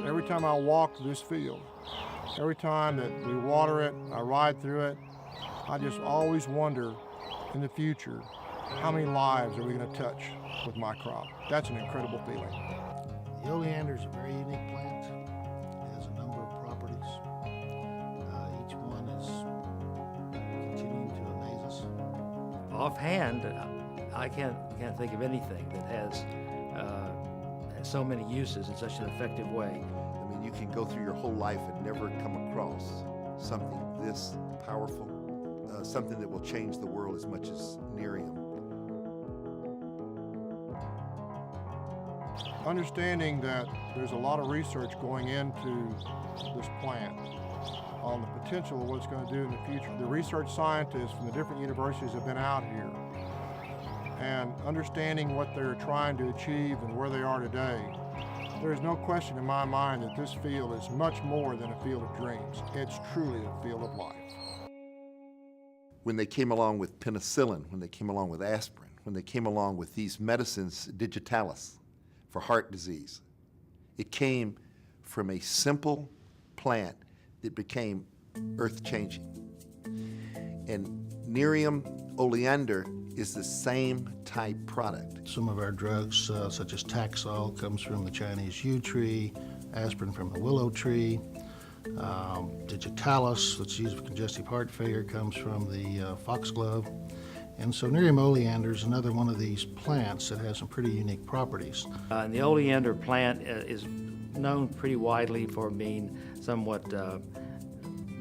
Every time I walk this field, every time that we water it, I ride through it, I just always wonder in the future, how many lives are we going to touch with my crop? That's an incredible feeling. The oleander is a very unique plant. It has a number of properties. Each one is continuing to amaze us. Offhand, I can't think of anything that has so many uses in such an effective way. I mean, you can go through your whole life and never come across something this powerful, something that will change the world as much as Nerium. Understanding that there's a lot of research going into this plant on the potential of what it's going to do in the future. The research scientists from the different universities have been out here, and understanding what they're trying to achieve and where they are today, there's no question in my mind that this field is much more than a field of dreams. It's truly a field of life. When they came along with penicillin, when they came along with aspirin, when they came along with these medicines, digitalis, for heart disease, it came from a simple plant that became earth-changing. And Nerium oleander is the same type product. Some of our drugs, such as Taxol, comes from the Chinese yew tree, aspirin from the willow tree. Digitalis, that's used for congestive heart failure, comes from the foxglove. And so Nerium oleander is another one of these plants that has some pretty unique properties. And the oleander plant is known pretty widely for being somewhat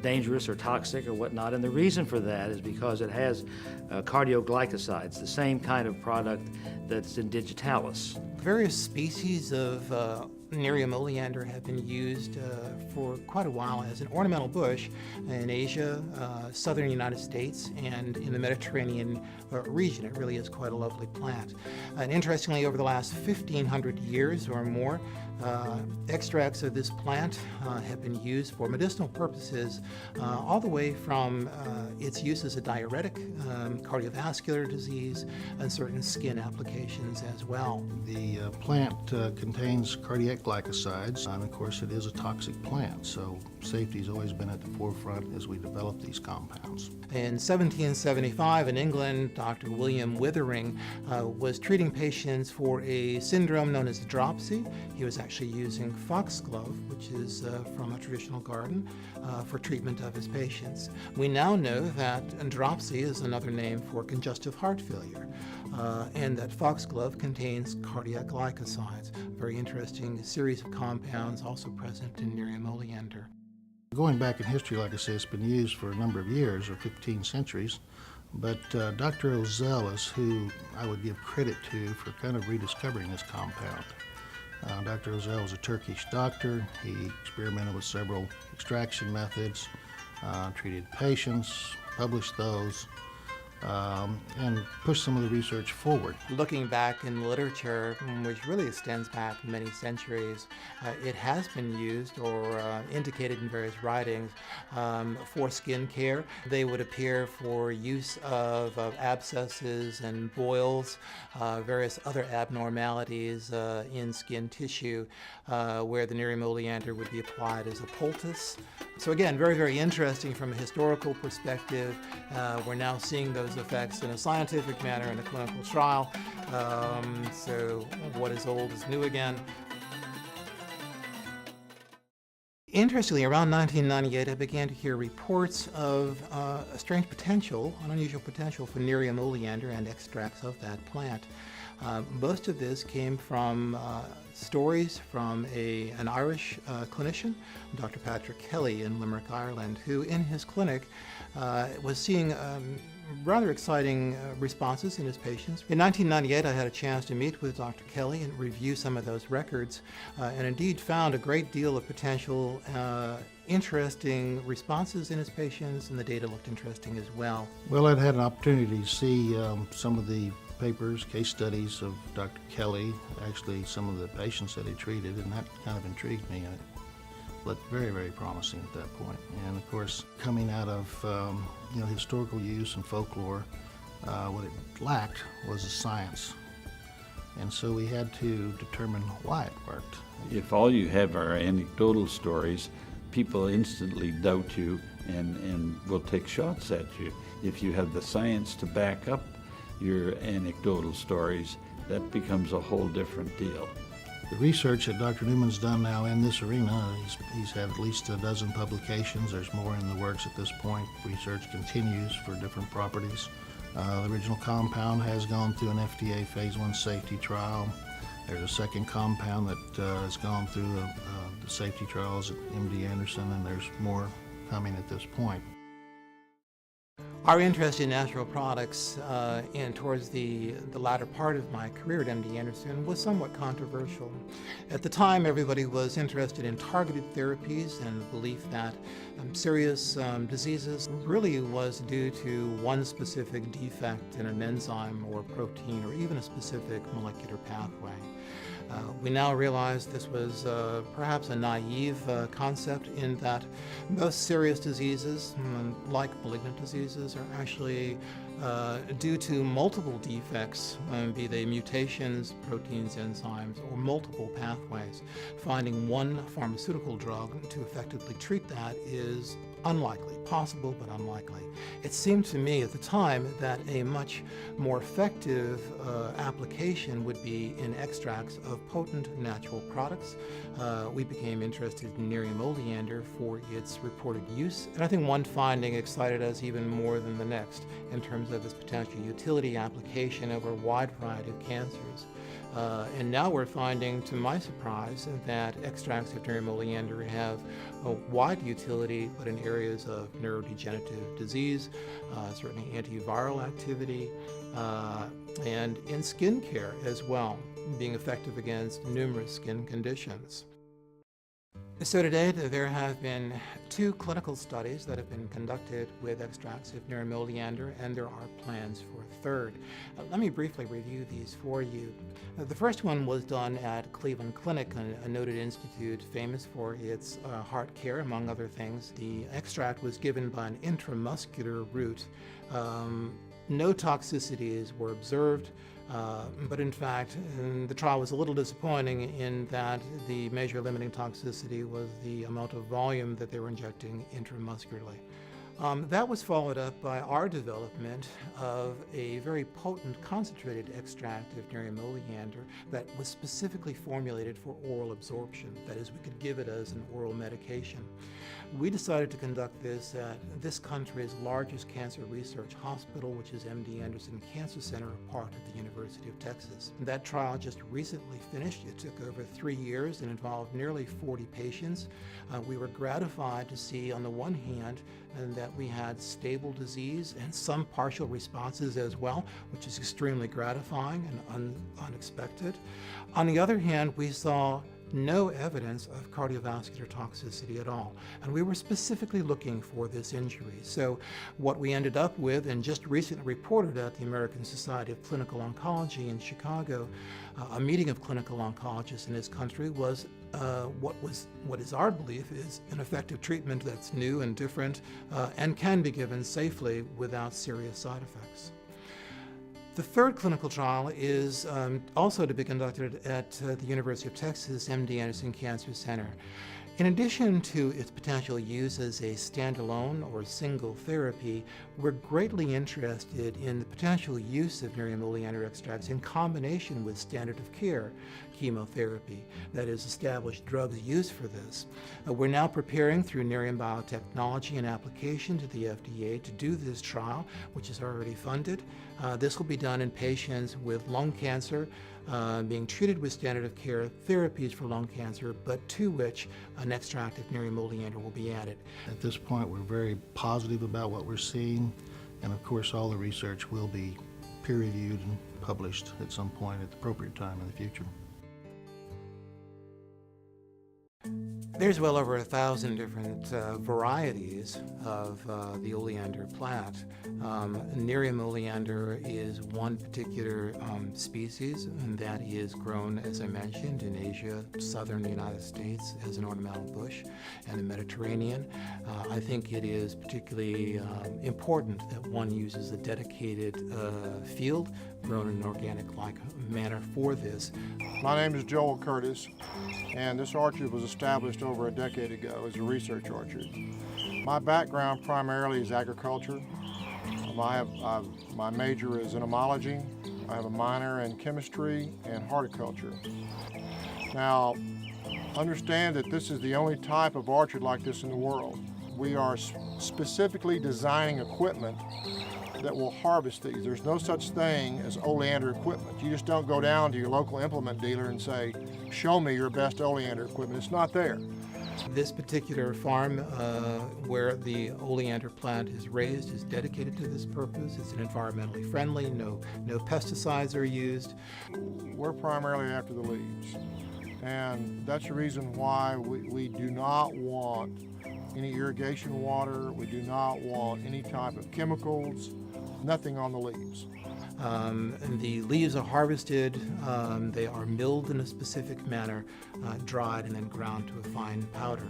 dangerous or toxic or whatnot, and the reason for that is because it has cardioglycosides, the same kind of product that's in digitalis. Various species of Nerium oleander have been used for quite a while as an ornamental bush in Asia, southern United States, and in the Mediterranean region. It really is quite a lovely plant. And interestingly, over the last 1,500 years or more, extracts of this plant have been used for medicinal purposes all the way from its use as a diuretic, cardiovascular disease, and certain skin applications as well. The plant contains cardiac glycosides, and of course it is a toxic plant, so safety has always been at the forefront as we develop these compounds. In 1775 in England, Dr. William Withering was treating patients for a syndrome known as dropsy. He was actually using foxglove, which is from a traditional garden, for treatment of his patients. We now know that dropsy is another name for congestive heart failure, and that foxglove contains cardiac glycosides. Very interesting series of compounds also present in Nerium oleander. Going back in history, like I say, it's been used for a number of years, or 15 centuries, but Dr. Ozell is who I would give credit to for kind of rediscovering this compound. Dr. Ozell was a Turkish doctor. He experimented with several extraction methods, treated patients, published those, and pushed some of the research forward. Looking back in literature, which really extends back many centuries, it has been used or indicated in various writings for skin care. They would appear for use of abscesses and boils, various other abnormalities in skin tissue, where the Nerium oleander would be applied as a poultice. So again, very, very interesting from a historical perspective. We're now seeing those effects in a scientific manner in a clinical trial. So what is old is new again. Interestingly, around 1998, I began to hear reports of a strange potential, an unusual potential for Nerium oleander and extracts of that plant. Most of this came from stories from an Irish clinician, Dr. Patrick Kelly in Limerick, Ireland, who in his clinic was seeing rather exciting responses in his patients. In 1998, I had a chance to meet with Dr. Kelly and review some of those records, and indeed found a great deal of potential interesting responses in his patients, and the data looked interesting as well. Well, I'd had an opportunity to see some of the papers, case studies of Dr. Kelly, actually some of the patients that he treated, and that kind of intrigued me. It looked very, very promising at that point. And of course, coming out of historical use and folklore, what it lacked was the science. And so we had to determine why it worked. If all you have are anecdotal stories, people instantly doubt you and will take shots at you. If you have the science to back up your anecdotal stories, that becomes a whole different deal. The research that Dr. Newman's done now in this arena, he's had at least a dozen publications. There's more in the works at this point. Research continues for different properties. The original compound has gone through an FDA phase 1 safety trial. There's a second compound that has gone through the safety trials at MD Anderson, and there's more coming at this point. Our interest in natural products and towards the latter part of my career at MD Anderson was somewhat controversial. At the time, everybody was interested in targeted therapies and the belief that serious diseases really was due to one specific defect in an enzyme or protein or even a specific molecular pathway. We now realize this was perhaps a naive concept in that most serious diseases, like malignant diseases, are actually due to multiple defects, be they mutations, proteins, enzymes, or multiple pathways. Finding one pharmaceutical drug to effectively treat that is unlikely, possible but unlikely. It seemed to me at the time that a much more effective application would be in extracts of potent natural products. We became interested in Nerium oleander for its reported use, and I think one finding excited us even more than the next in terms of its potential utility application over a wide variety of cancers. And now we're finding, to my surprise, that extracts of Nerium oleander have a wide utility, but in areas of neurodegenerative disease, certainly antiviral activity, and in skin care as well, being effective against numerous skin conditions. So today there have been 2 clinical studies that have been conducted with extracts of Nerium oleander, and there are plans for a third. Let me briefly review these for you. The first one was done at Cleveland Clinic, a noted institute famous for its heart care, among other things. The extract was given by an intramuscular route. No toxicities were observed. But in fact, the trial was a little disappointing in that the major limiting toxicity was the amount of volume that they were injecting intramuscularly. That was followed up by our development of a very potent concentrated extract of Nerium oleander that was specifically formulated for oral absorption. That is, we could give it as an oral medication. We decided to conduct this at this country's largest cancer research hospital, which is MD Anderson Cancer Center, a part of the University of Texas. That trial just recently finished. It took over 3 years and involved nearly 40 patients. We were gratified to see, on the one hand, that we had stable disease and some partial responses as well, which is extremely gratifying and unexpected. On the other hand, we saw no evidence of cardiovascular toxicity at all. And we were specifically looking for this injury. So what we ended up with, and just recently reported at the American Society of Clinical Oncology in Chicago, a meeting of clinical oncologists in this country, was what is our belief is an effective treatment that's new and different and can be given safely without serious side effects. The third clinical trial is also to be conducted at the University of Texas MD Anderson Cancer Center. In addition to its potential use as a standalone or single therapy, we're greatly interested in the potential use of Nerium oleander extracts in combination with standard of care chemotherapy, that is, established drugs used for this. We're now preparing through Nerium Biotechnology an application to the FDA to do this trial, which is already funded. This will be done in patients with lung cancer, being treated with standard of care therapies for lung cancer, but to which an extract of Nerium oleander will be added. At this point, we're very positive about what we're seeing, and of course, all the research will be peer-reviewed and published at some point at the appropriate time in the future. There's well over 1,000 different varieties of the oleander plant. Nerium oleander is one particular species that is grown, as I mentioned, in Asia, southern United States as an ornamental bush, and the Mediterranean. I think it is particularly important that one uses a dedicated field grown in an organic-like manner for this. My name is Joel Curtis, and this orchard was established over a decade ago as a research orchard. My background primarily is agriculture. My major is entomology. I have a minor in chemistry and horticulture. Now, understand that this is the only type of orchard like this in the world. We are specifically designing equipment that will harvest these. There's no such thing as oleander equipment. You just don't go down to your local implement dealer and say, show me your best oleander equipment. It's not there. This particular farm where the oleander plant is raised is dedicated to this purpose. It's environmentally friendly, no pesticides are used. We're primarily after the leaves. And that's the reason why we do not want any irrigation water. We do not want any type of chemicals, nothing on the leaves. The leaves are harvested, they are milled in a specific manner, dried and then ground to a fine powder.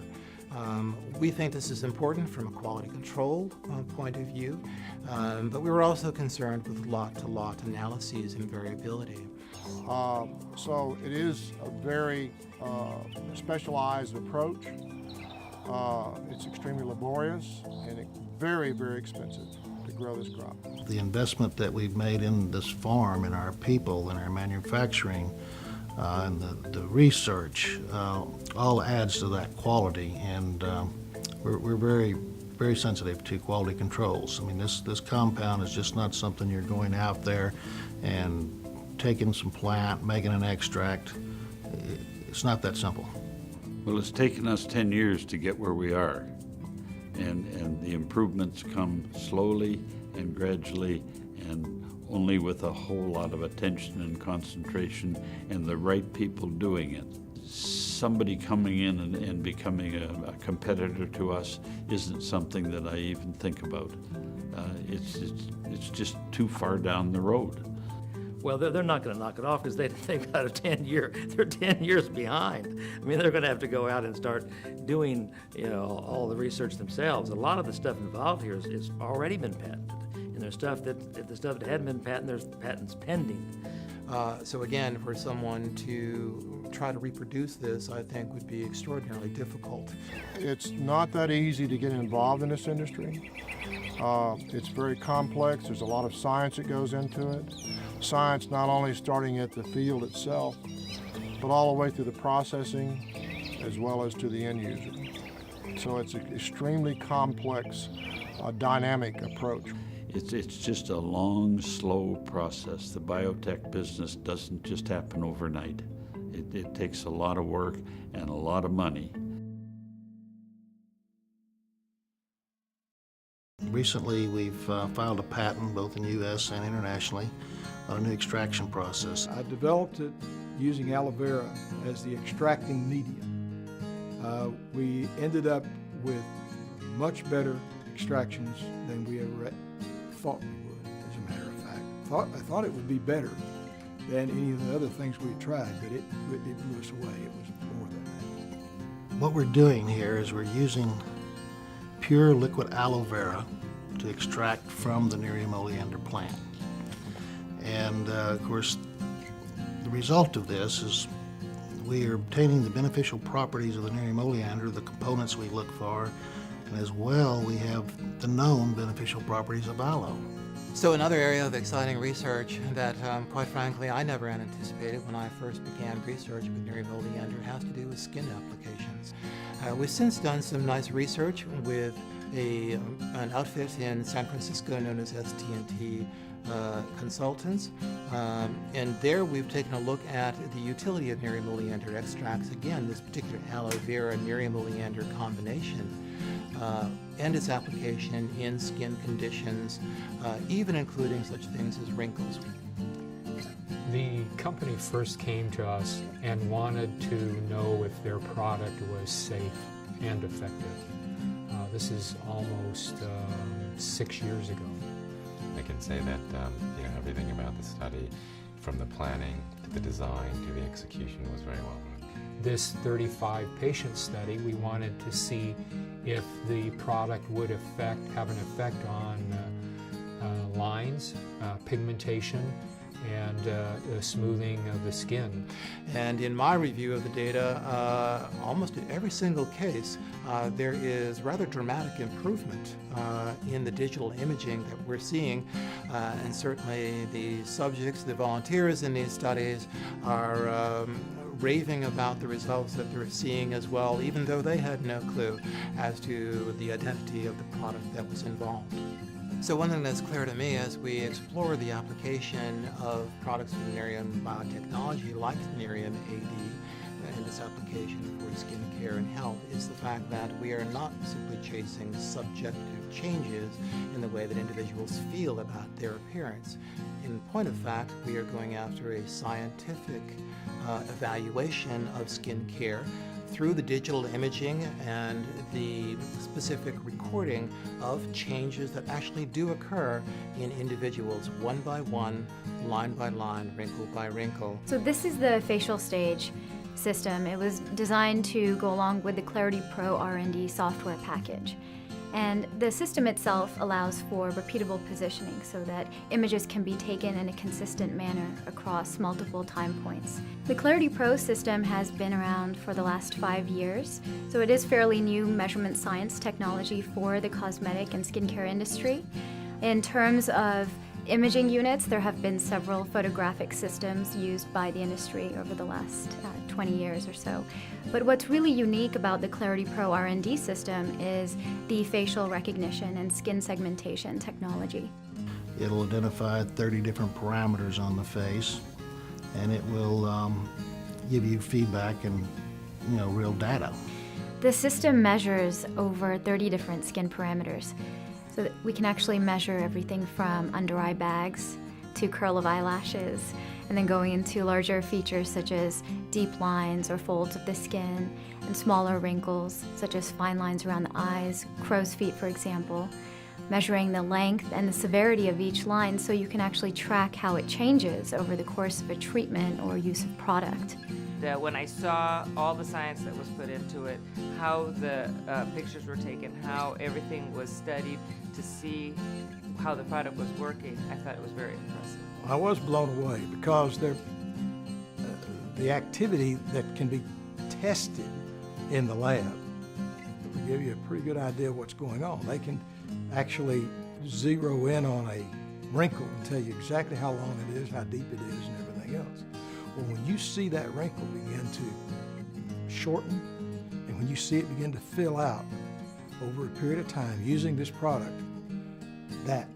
We think this is important from a quality control point of view, but we were also concerned with lot-to-lot analyses and variability. So it is a very specialized approach. It's extremely laborious and very, very expensive to grow this crop. The investment that we've made in this farm, in our people, in our manufacturing, and the research, all adds to that quality, and we're very, very sensitive to quality controls. I mean, this compound is just not something you're going out there and taking some plant, making an extract. It's not that simple. Well, it's taken us 10 years to get where we are, and the improvements come slowly and gradually, and only with a whole lot of attention and concentration and the right people doing it. Somebody coming in and becoming a competitor to us isn't something that I even think about. It's just too far down the road. Well, they're not going to knock it off because they've got a 10-year, they're 10 years behind. I mean, they're going to have to go out and start doing, all the research themselves. A lot of the stuff involved here is already been patented. And there's stuff that hadn't been patented, there's patents pending. So again, for someone to try to reproduce this, I think would be extraordinarily difficult. It's not that easy to get involved in this industry. It's very complex. There's a lot of science that goes into it. Science not only starting at the field itself, but all the way through the processing as well as to the end user. So it's an extremely complex, dynamic approach. It's just a long, slow process. The biotech business doesn't just happen overnight. It takes a lot of work and a lot of money. Recently, we've filed a patent both in U.S. and internationally on a new extraction process. I developed it using aloe vera as the extracting medium. We ended up with much better extractions than we ever thought we would, as a matter of fact. I thought it would be better than any of the other things we tried, but it blew us away. It was more than that. What we're doing here is we're using pure liquid aloe vera to extract from the Nerium oleander plant. And of course, the result of this is we are obtaining the beneficial properties of the Nerium oleander, the components we look for, and as well we have the known beneficial properties of aloe. So another area of exciting research that, quite frankly, I never anticipated when I first began research with Nerium oleander has to do with skin applications. We've since done some nice research with an outfit in San Francisco known as ST&T Consultants, and there we've taken a look at the utility of Nerium oleander extracts. Again, this particular aloe vera Nerium oleander combination and its application in skin conditions, even including such things as wrinkles. The company first came to us and wanted to know if their product was safe and effective. This is almost 6 years ago. I can say that everything about the study, from the planning to the design to the execution, was very well done. This 35-patient study, we wanted to see if the product would have an effect on lines, pigmentation, and the smoothing of the skin. And in my review of the data, almost in every single case, there is rather dramatic improvement in the digital imaging that we're seeing. And certainly the subjects, the volunteers in these studies are raving about the results that they're seeing as well, even though they had no clue as to the identity of the product that was involved. So one thing that's clear to me as we explore the application of products from Nerium Biotechnology like Nerium AD and its application for skin care and health is the fact that we are not simply chasing subjective changes in the way that individuals feel about their appearance. In point of fact, we are going after a scientific evaluation of skin care through the digital imaging and the specific recording of changes that actually do occur in individuals one by one, line by line, wrinkle by wrinkle. So this is the facial stage system. It was designed to go along with the Clarity Pro R&D software package. And the system itself allows for repeatable positioning so that images can be taken in a consistent manner across multiple time points. The Clarity Pro system has been around for the last 5 years, so it is fairly new measurement science technology for the cosmetic and skincare industry. In terms of imaging units, there have been several photographic systems used by the industry over the last 20 years or so. But what's really unique about the Clarity Pro R&D system is the facial recognition and skin segmentation technology. It'll identify 30 different parameters on the face, and it will give you feedback and real data. The system measures over 30 different skin parameters, so that we can actually measure everything from under eye bags to curl of eyelashes, and then going into larger features such as deep lines or folds of the skin, and smaller wrinkles such as fine lines around the eyes, crow's feet for example, measuring the length and the severity of each line so you can actually track how it changes over the course of a treatment or use of product. When I saw all the science that was put into it, how the pictures were taken, how everything was studied to see how the product was working, I thought it was very impressive. I was blown away because the activity that can be tested in the lab will give you a pretty good idea of what's going on. They can actually zero in on a wrinkle and tell you exactly how long it is, how deep it is, and everything else. Well, when you see that wrinkle begin to shorten, and when you see it begin to fill out over a period of time using this product, that,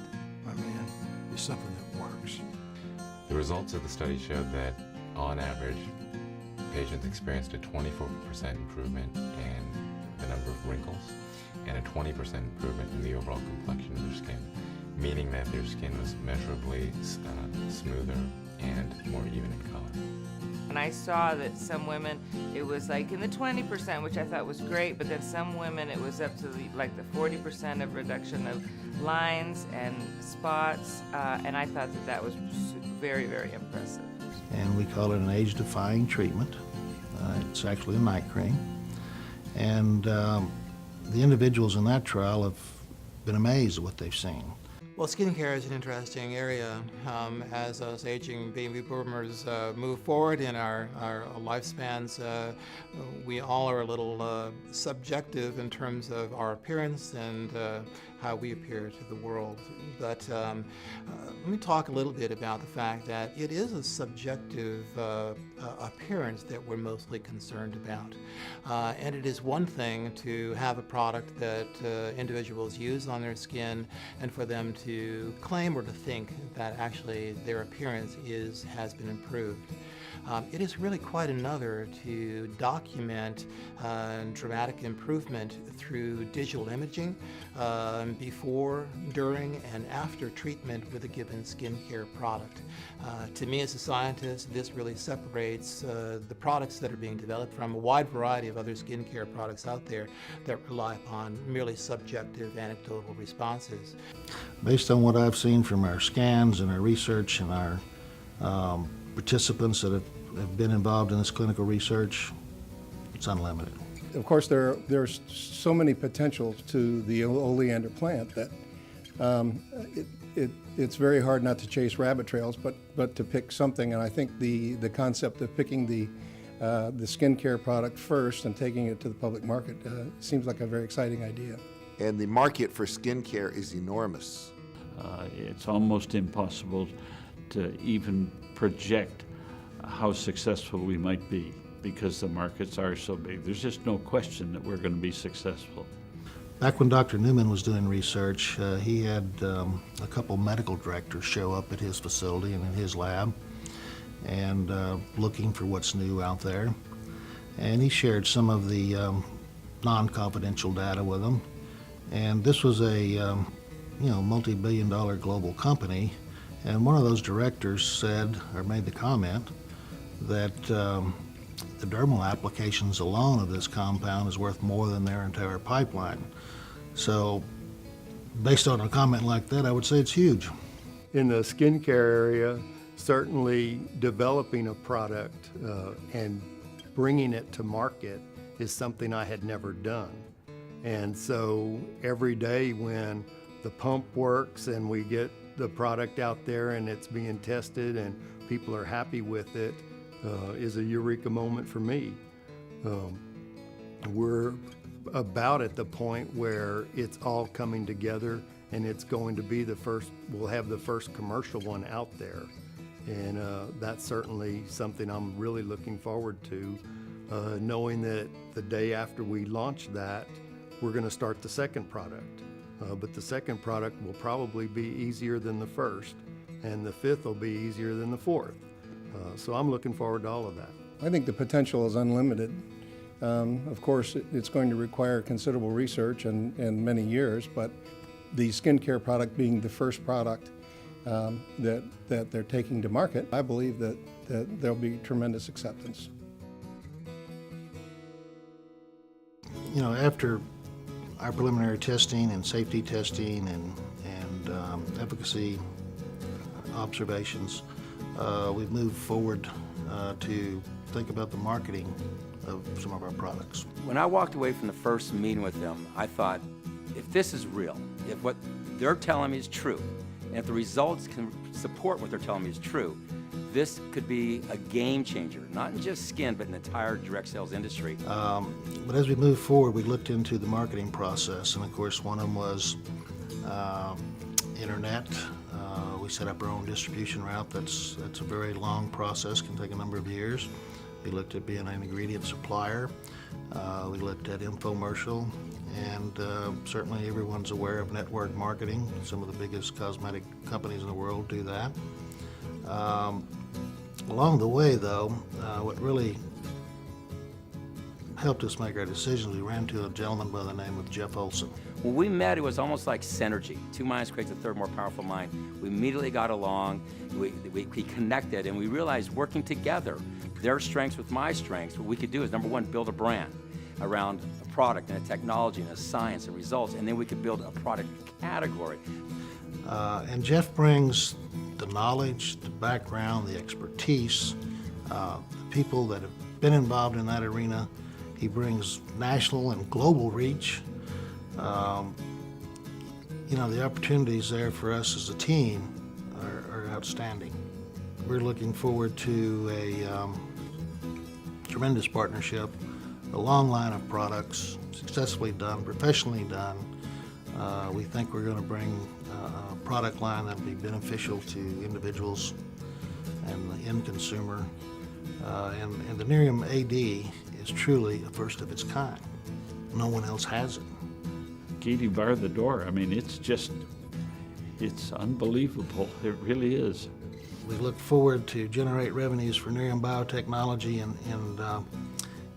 my man, is something that works. The results of the study showed that, on average, patients experienced a 24% improvement in the number of wrinkles and a 20% improvement in the overall complexion of their skin, meaning that their skin was measurably smoother and more even in color. And I saw that some women, it was like in the 20%, which I thought was great, but then some women it was up to the 40% of reduction of lines and spots, and I thought that was very, very impressive. And we call it an age-defying treatment. It's actually a night cream. And the individuals in that trial have been amazed at what they've seen. Well, skincare is an interesting area. As us aging baby boomers move forward in our lifespans, we all are a little subjective in terms of our appearance and how we appear to the world. But let me talk a little bit about the fact that it is a subjective appearance that we're mostly concerned about. And it is one thing to have a product that individuals use on their skin and for them to claim or to think that actually their appearance has been improved. It is really quite another to document dramatic improvement through digital imaging before, during, and after treatment with a given skincare product. To me as a scientist, this really separates the products that are being developed from a wide variety of other skincare products out there that rely upon merely subjective anecdotal responses. Based on what I've seen from our scans and our research and our participants that have been involved in this clinical research, it's unlimited. Of course, there's so many potentials to the oleander plant that it's very hard not to chase rabbit trails, but to pick something. And I think the concept of picking the skincare product first and taking it to the public market seems like a very exciting idea. And the market for skincare is enormous. It's almost impossible to even project how successful we might be because the markets are so big. There's just no question that we're going to be successful. Back when Dr. Newman was doing research, he had a couple medical directors show up at his facility and in his lab and looking for what's new out there. And he shared some of the non-confidential data with them. And this was a multi-billion-dollar global company. And one of those directors said, or made the comment, that the dermal applications alone of this compound is worth more than their entire pipeline. So, based on a comment like that, I would say it's huge. In the skincare area, certainly developing a product and bringing it to market is something I had never done. And so every day when the pump works and we get the product out there and it's being tested and people are happy with it, is a eureka moment for me. We're about at the point where it's all coming together and it's going to be we'll have the first commercial one out there. And that's certainly something I'm really looking forward to, knowing that the day after we launch that, we're going to start the second product. But the second product will probably be easier than the first, and the fifth will be easier than the fourth. So I'm looking forward to all of that. I think the potential is unlimited. Of course, it's going to require considerable research and many years, but the skincare product being the first product that they're taking to market, I believe that there'll be tremendous acceptance. You know, after our preliminary testing and safety testing and efficacy observations, we've moved forward to think about the marketing of some of our products. When I walked away from the first meeting with them, I thought, if this is real, if what they're telling me is true, and if the results can support what they're telling me is true, this could be a game changer, not in just skin, but in the entire direct sales industry. But as we moved forward, we looked into the marketing process, and of course one of them was internet. We set up our own distribution route. That's a very long process, can take a number of years. We looked at being an ingredient supplier. We looked at infomercial, and certainly everyone's aware of network marketing. Some of the biggest cosmetic companies in the world do that. Along the way, though, what really helped us make our decisions, we ran into a gentleman by the name of Jeff Olson. When we met, it was almost like synergy. Two minds creates a third more powerful mind. We immediately got along, we connected, and we realized working together, their strengths with my strengths, what we could do is, number one, build a brand around a product and a technology and a science and results, and then we could build a product category. And Jeff brings the knowledge, the background, the expertise, the people that have been involved in that arena. He brings national and global reach. The opportunities there for us as a team are outstanding. We're looking forward to a tremendous partnership, a long line of products, successfully done, professionally done. We think we're going to bring a product line that will be beneficial to individuals and the end consumer. And the Nerium AD is truly a first of its kind. No one else has it. Katie barred the door. I mean, it's unbelievable. It really is. We look forward to generate revenues for Nerium Biotechnology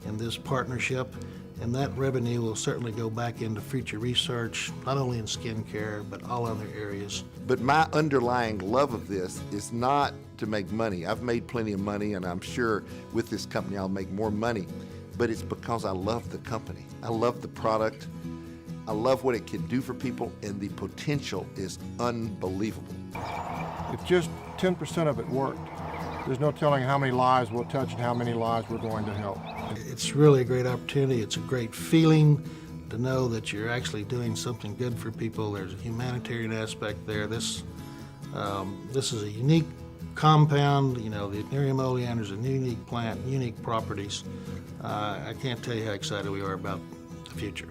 in this partnership, and that revenue will certainly go back into future research, not only in skincare, but all other areas. But my underlying love of this is not to make money. I've made plenty of money, and I'm sure with this company I'll make more money, but it's because I love the company. I love the product. I love what it can do for people, and the potential is unbelievable. If just 10% of it worked, there's no telling how many lives we'll touch and how many lives we're going to help. It's really a great opportunity. It's a great feeling to know that you're actually doing something good for people. There's a humanitarian aspect there. This is a unique compound. You know, the Nerium oleander is a unique plant, unique properties. I can't tell you how excited we are about the future.